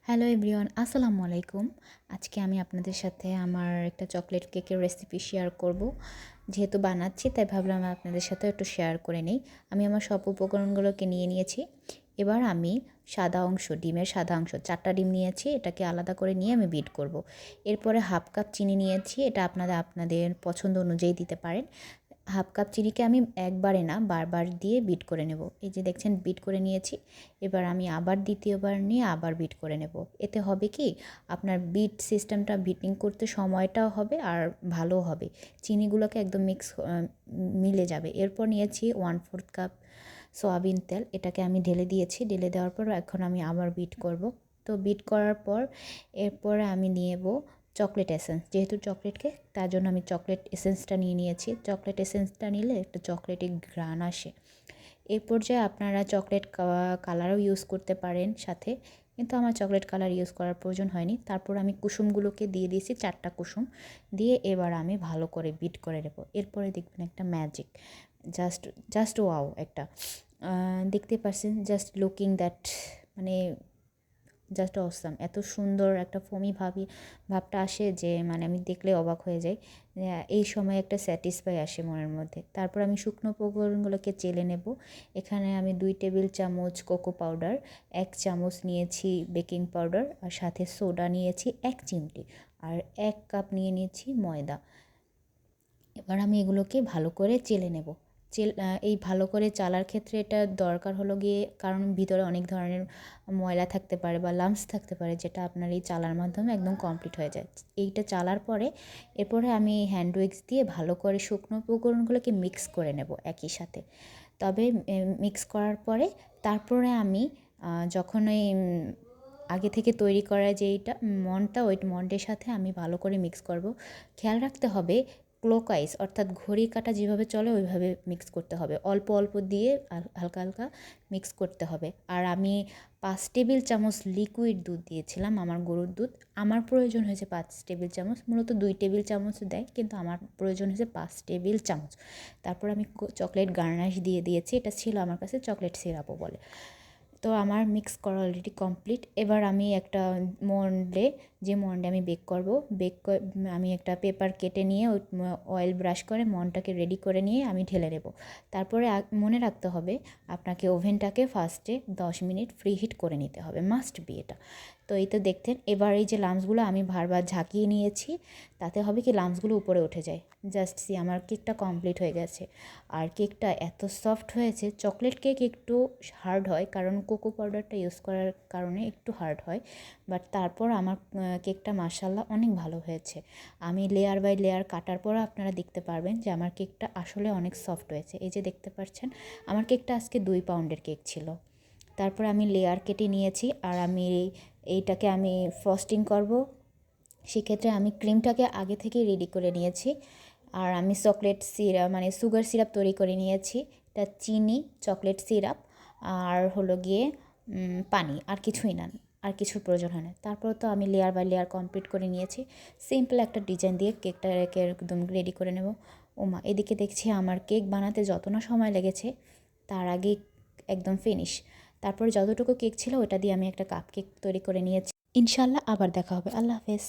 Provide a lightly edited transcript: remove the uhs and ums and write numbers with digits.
Hello everyone, আসসালামু আলাইকুম। আজকে আমি আপনাদের সাথে আমার একটা চকলেট কেকের রেসিপি শেয়ার করব। যেহেতু বানাচ্ছি তাই ভাবলাম আপনাদের সাথে একটু শেয়ার করে নিই। আমি আমার সব উপকরণগুলোকে নিয়ে নিয়েছি। এবার আমি ডিমের সাদা অংশ 4টা ডিম নিয়েছি, এটাকে আলাদা করে নিয়ে আমি বিট করব। এরপরে হাফ কাপ চিনি নিয়েছি, এটা আপনাদের পছন্দ অনুযায়ী দিতে পারেন। হাফ কাপ চিনিকে আমি একবারে না বারবার দিয়ে বিট করে নেব। এই যে দেখছেন বিট করে নিয়েছি। এবার আমি আবার দ্বিতীয়বার নিয়ে আবার বিট করে নেব। এতে হবে কি, আপনার বিট সিস্টেমটা বিটিং করতে সময়টাও হবে আর ভালো হবে, চিনিগুলোকে একদম মিলে যাবে। এরপর নিয়েছি 1/4 কাপ সয়াবিন তেল, এটাকে আমি ঢেলে দিয়েছি। ঢেলে দেওয়ার পর এখন আমি আবার বিট করব। তো বিট করার পর এরপরে আমি নেব চকলেট এসেন্স। যেহেতু চকলেট কেক, তার জন্য আমি চকলেট এসেন্সটা নিয়েছি। চকলেট এসেন্সটা নিলে একটা চকলেটি ঘ্রাণ আসে। এই পর্যায়ে আপনারা চকলেট কালারও ইউজ করতে পারেন সাথে, কিন্তু আমার চকলেট কালার ইউজ করার প্রয়োজন হয়নি। তারপর আমি কুসুমগুলোকে দিয়ে দিয়েছি, 4টা কুসুম দিয়ে এবার আমি ভালো করে বিট করে নেব। এরপরে দেখবেন একটা ম্যাজিক, জাস্ট জাস্ট ওয়াও একটা দেখতে পাচ্ছেন, জাস্ট লুকিং দ্যাট, মানে জাস্ট অসাম। এত সুন্দর একটা ফোমি ভাবটা আসে যে মানে আমি দেখলে অবাক হয়ে যাই। এই সময় একটা স্যাটিসফাই আসে মনের মধ্যে। তারপর আমি শুকনো উপকরণগুলোকে চেলে নেব। এখানে আমি 2 টেবিল চামচ কোকো পাউডার, 1 চামচ নিয়েছি বেকিং পাউডার, আর সাথে সোডা নিয়েছি 1 চিমটি, আর 1 কাপ নিয়ে নিয়েছি ময়দা। এবার আমি এগুলোকে ভালো করে চেলে নেব। এই ভালো করে চালার ক্ষেত্রে এটা দরকার হলো গিয়ে, কারণ ভিতরে অনেক ধরনের ময়লা থাকতে পারে বা লাম্পস থাকতে পারে, যেটা আপনার এই চালার মাধ্যমে একদম কমপ্লিট হয়ে যায়। এইটা চালার পরে এরপরে আমি হ্যান্ড উইক্স দিয়ে ভালো করে শুকনো উপকরণগুলোকে মিক্স করে নেব একই সাথে। তবে মিক্স করার পরে তারপরে আমি যখন ওই আগে থেকে তৈরি করা যে এইটা ওই মন্ডের সাথে আমি ভালো করে মিক্স করব। খেয়াল রাখতে হবে ক্লকওয়াইজ, অর্থাৎ ঘড়ি কাঁটা যেভাবে চলে ওইভাবে মিক্স করতে হবে। অল্প অল্প দিয়ে হালকা হালকা মিক্স করতে হবে। আর আমি 5 টেবিল চামচ লিকুইড দুধ দিয়েছিলাম, আমার গরুর দুধ। আমার প্রয়োজন হয়েছে 5 টেবিল চামচ, মূলত 2 টেবিল চামচ দেয়, কিন্তু আমার প্রয়োজন হয়েছে 5 টেবিল চামচ। তারপর আমি চকলেট গার্নাশ দিয়ে দিয়েছি, এটা ছিল আমার কাছে চকলেট সিরাপও বলে। তো আমার মিক্স করা অলরেডি কমপ্লিট। এবার আমি একটা যে মন্ডে আমি আমি একটা পেপার কেটে নিয়ে ওই অয়েল ব্রাশ করে মন্ডটাকে রেডি করে নিয়ে আমি ঢেলে নেব। তারপরে মনে রাখতে হবে আপনাকে ওভেনটাকে ফার্স্টে 10 মিনিট ফ্রি হিট করে নিতে হবে, মাস্ট বি এটা। তো এই তো দেখতেন, এবার এই যে লাম্পসগুলো আমি বারবার ঝাঁকিয়ে নিয়েছি, তাতে হবে কি লাম্পসগুলো উপরে উঠে যায়। জাস্ট সি, আমার কেকটা কমপ্লিট হয়ে গেছে। আর কেকটা এত সফট হয়েছে। চকলেট কেক একটু হার্ড হয়, কারণ কোকো পাউডারটা ইউজ করার কারণে একটু হার্ড হয়, বাট তারপর আমার কেকটা মাশাআল্লাহ অনেক ভালো হয়েছে। আমি লেয়ার বাই লেয়ার কাটার পর আপনারা দেখতে পারবেন যে আমার কেকটা আসলে অনেক সফট হয়েছে। এই যে দেখতে পাচ্ছেন, আমার কেকটা আজকে 2 পাউন্ডের কেক ছিল। তারপর আমি লেয়ার কেটে নিয়েছি, আর এইটাকে আমি ফ্রস্টিং করব। সেক্ষেত্রে আমি ক্রিমটাকে আগে থেকেই রেডি করে নিয়েছি, আর আমি চকলেট সিরাপ মানে সুগার সিরাপ তৈরি করে নিয়েছি। এটা চিনি, চকলেট সিরাপ আর হলো গিয়ে পানি, আর কিছুই না, আর কিছুর প্রয়োজন হয় না। তারপর তো আমি লেয়ার বাই লেয়ার কমপ্লিট করে নিয়েছি। সিম্পল একটা ডিজাইন দিয়ে কেকটাকে একদম রেডি করে নেব। ওমা, এদিকে দেখছি আমার কেক বানাতে যত না সময় লেগেছে, তার আগেই একদম ফিনিশ। তারপর যতটুকু কেক ছিল ওটা দিয়ে আমি একটা কাপ কেক তৈরি করে নিয়েছি। ইনশাল্লাহ আবার দেখা হবে। আল্লাহ হাফেজ।